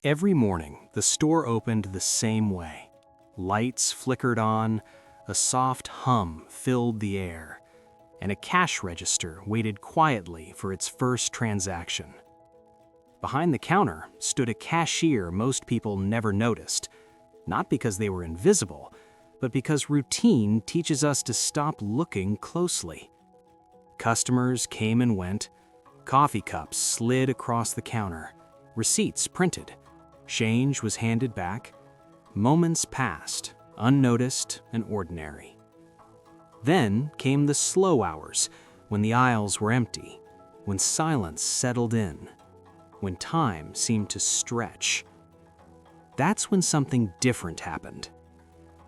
Every morning, the store opened the same way. Lights flickered on, a soft hum filled the air, and a cash register waited quietly for its first transaction. Behind the counter stood a cashier most people never noticed, not because they were invisible, but because routine teaches us to stop looking closely. Customers came and went, coffee cups slid across the counter, receipts printed, change was handed back. Moments passed, unnoticed and ordinary. Then came the slow hours, when the aisles were empty, when silence settled in, when time seemed to stretch. That's when something different happened.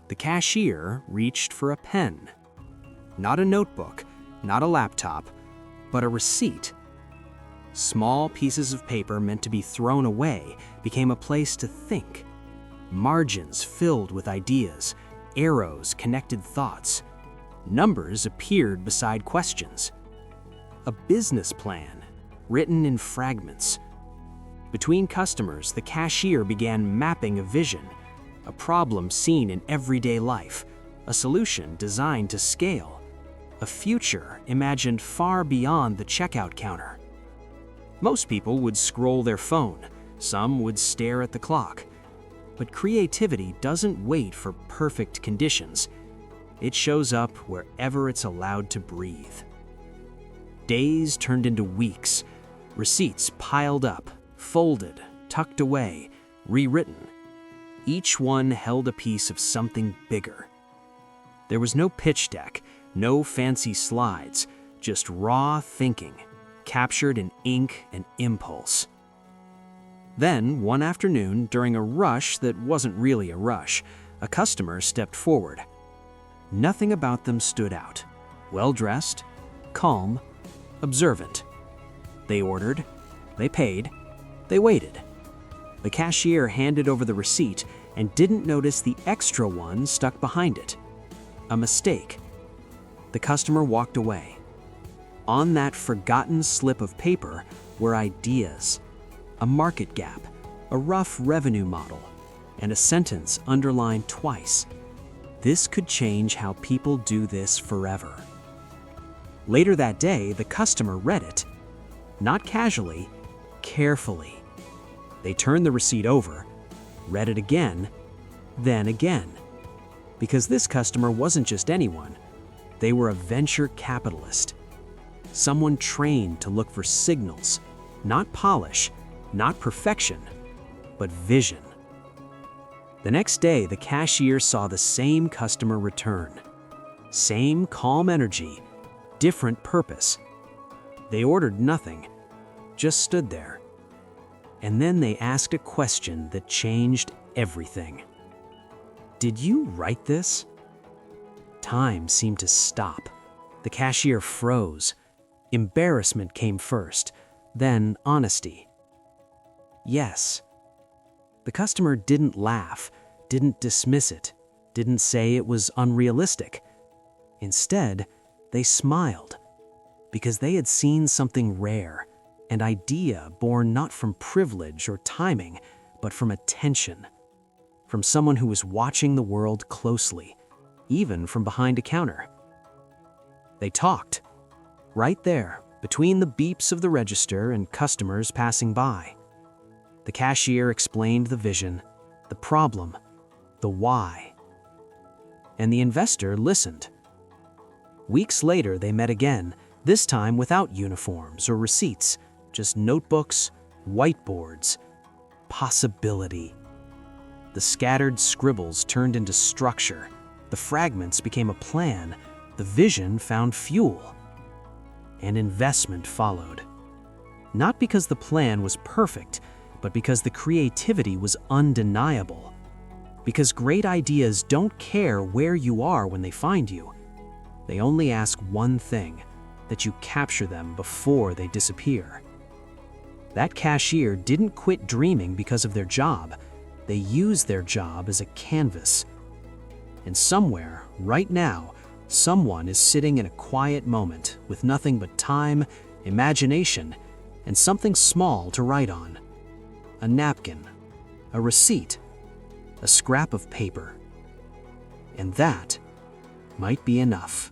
The cashier reached for a pen. Not a notebook, not a laptop, but a receipt. Small pieces of paper meant to be thrown away became a place to think. Margins filled with ideas, arrows connected thoughts. Numbers appeared beside questions. A business plan, written in fragments. Between customers, the cashier began mapping a vision, a problem seen in everyday life, a solution designed to scale, a future imagined far beyond the checkout counter. Most people would scroll their phone, some would stare at the clock. But creativity doesn't wait for perfect conditions. It shows up wherever it's allowed to breathe. Days turned into weeks, receipts piled up, folded, tucked away, rewritten. Each one held a piece of something bigger. There was no pitch deck, no fancy slides, just raw thinking, captured in ink and impulse. Then, one afternoon, during a rush that wasn't really a rush, a customer stepped forward. Nothing about them stood out. Well-dressed, calm, observant. They ordered, they paid, they waited. The cashier handed over the receipt and didn't notice the extra one stuck behind it. A mistake. The customer walked away. On that forgotten slip of paper were ideas, a market gap, a rough revenue model, and a sentence underlined twice. This could change how people do this forever. Later that day, the customer read it. Not casually, carefully. They turned the receipt over, read it again, then again. Because this customer wasn't just anyone. They were a venture capitalist. Someone trained to look for signals, not polish, not perfection, but vision. The next day, the cashier saw the same customer return. Same calm energy, different purpose. They ordered nothing, just stood there. And then they asked a question that changed everything. Did you write this? Time seemed to stop. The cashier froze. Embarrassment came first, then honesty. Yes. The customer didn't laugh, didn't dismiss it, didn't say it was unrealistic. Instead, they smiled, because they had seen something rare, an idea born not from privilege or timing, but from attention, from someone who was watching the world closely, even from behind a counter. They talked. Right there, between the beeps of the register and customers passing by. The cashier explained the vision, the problem, the why. And the investor listened. Weeks later, they met again, this time without uniforms or receipts, just notebooks, whiteboards, possibility. The scattered scribbles turned into structure. The fragments became a plan. The vision found fuel. And investment followed. Not because the plan was perfect, but because the creativity was undeniable. Because great ideas don't care where you are when they find you. They only ask one thing, that you capture them before they disappear. That cashier didn't quit dreaming because of their job. They used their job as a canvas. And somewhere, right now, someone is sitting in a quiet moment with nothing but time, imagination, and something small to write on. A napkin, a receipt, a scrap of paper. And that might be enough.